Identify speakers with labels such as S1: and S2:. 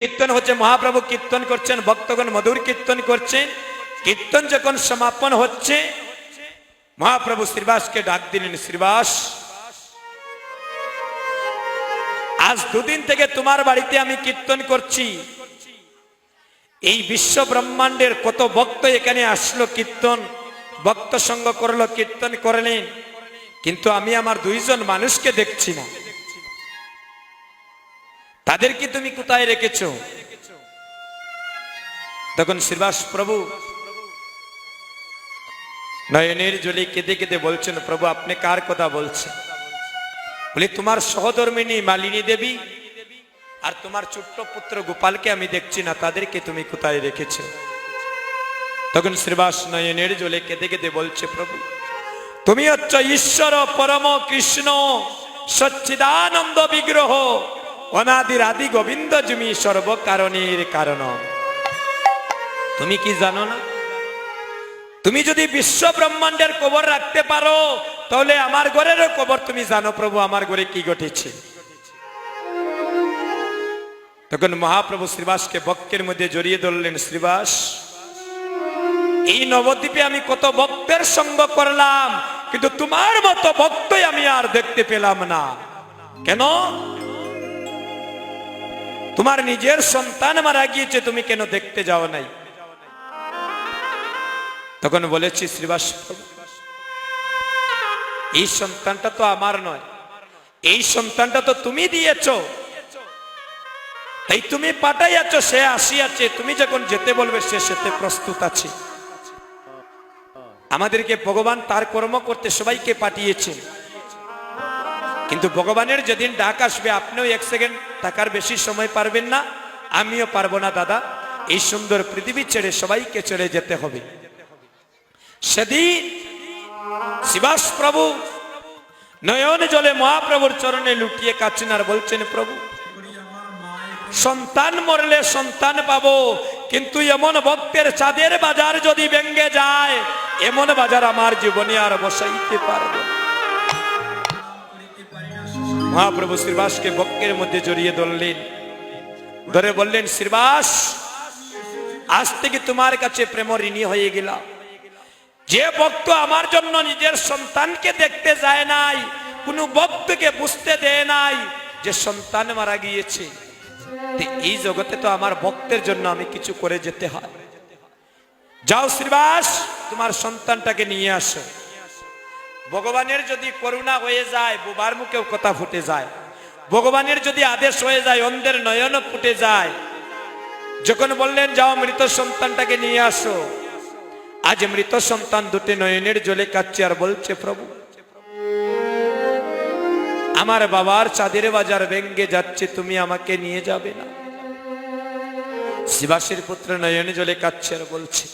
S1: কীর্তন হচ্ছে, মহাপ্রভু কীর্তন করছেন, ভক্তগণ মধুর কীর্তন করছেন। কীর্তন যখন সমাপন হচ্ছে, মহাপ্রভু শ্রীবাসকে ডাক দিলেন, শ্রীবাস, আজ দুদিন থেকে তোমার বাড়িতে আমি কীর্তন করছি। এই বিশ্ব ব্রহ্মাণ্ডের কত ভক্ত এখানে আসলো, কীর্তন ভক্ত সঙ্গ করলো, কীর্তন করলেন, কিন্তু আমি আমার দুইজন মানুষকে দেখছি না। তাদেরকে তুমি কোথায় রেখেছো? তখন শ্রীবাস প্রভু নয়নের জলে কেঁদে কেঁদে বলছেন, প্রভু আপনি কার কথা বলছেন? বলে, তোমার সহধর্মিনী মালিনী দেবী আর তোমার ছোট্ট পুত্র গোপালকে আমি দেখছি না, তাদেরকে তুমি কোথায় রেখেছো? তখন শ্রীবাস নয়নের জলে কেঁদে কেঁদে বলছে, প্রভু তুমি হচ্ছ ঈশ্বর পরম কৃষ্ণ সচ্চিদানন্দ বিগ্রহ, অনাদির আদি গোবিন্দ তুমি সর্বকারণের কারণ। তুমি কি জানো না? তুমি যদি বিশ্ব ব্রহ্মাণ্ডের কবর রাখতে পারো, তাহলে আমার ঘরেরও কবর তুমি জানো প্রভু আমার ঘরে কি ঘটেছে। তখন মহাপ্রভু শ্রীবাসকে বক্ষের মধ্যে জড়িয়ে ধরলেন, শ্রীবাস, এই নবদ্বীপে আমি কত ভক্তের সঙ্গ করলাম, কিন্তু তোমার মতো ভক্তই আমি আর দেখতে পেলাম না। কেন? তোমার নিজের সন্তান মারা গিয়েছে, তুমি কেন দেখতে যাও নাই? তখন বলেছি, শ্রীবাস প্রভু, এই সন্তানটা তো আমার নয়, এই সন্তানটা তো তুমি দিয়েছো, তাই তুমি পাঠাইয়াছো, সে আসিয়াছে, তুমি যখন যেতে বলবে সে যেতে প্রস্তুত আছে। আমাদেরকে ভগবান তার কর্ম করতে সবাইকে পাঠিয়েছেন, কিন্তু ভগবানের যেদিন ডাক আসবে, আপনিও এক সেকেন্ড থাকার বেশি সময় পারবেন না, আমিও পারবো না দাদা, এই সুন্দর পৃথিবী ছেড়ে সবাইকে চলে যেতে হবে। সেদিন শ্রীবাস প্রভু নয়ন জলে মহাপ্রভুর চরণে লুটিয়ে কাঁদছেন আর বলছেন, প্রভু সন্তান মরলে সন্তান পাবো, কিন্তু এমন ভক্তের চাঁদের বাজার যদি ভেঙে যায়, এমন বাজার আমার জীবনে আর বসাইতে পারবো না। মহাপ্রভু শ্রীবাসকে বক্ষের মধ্যে জড়িয়ে ধরলেন, ধরে বললেন, শ্রীবাস, আজ থেকে তোমার কাছে প্রেম ঋণী হয়ে গেলাম। যে ভক্ত আমার জন্য নিজের সন্তানকে দেখতে যায় নাই, কোন ভক্তকে বুঝতে দেয় নাই যে সন্তান মারা গিয়েছে, এই জগতে তো আমার ভক্তের জন্য আমি কিছু করে যেতে হয়। যাও শ্রীবাস, তোমার সন্তানটাকে নিয়ে আসো। ভগবানের যদি করুণা হয়ে যায়, বুবার মুখেও কথা ফুটে যায়। ভগবানের যদি আদেশ হয়ে যায়, অন্ধের নয়ন ফুটে যায়। যখন বললেন, যাও মৃত সন্তানটাকে নিয়ে আসো, আজ মৃত সন্তান দুটি নয়নের জলে কাঁদছে আর বলছে, প্রভু আমার বাবার চাঁদের বাজার ভেঙ্গে যাচ্ছে, তুমি আমাকে নিয়ে যাবে না? শ্রীবাসের পুত্র নয়নে জলে কাঁদছে আর বলছে,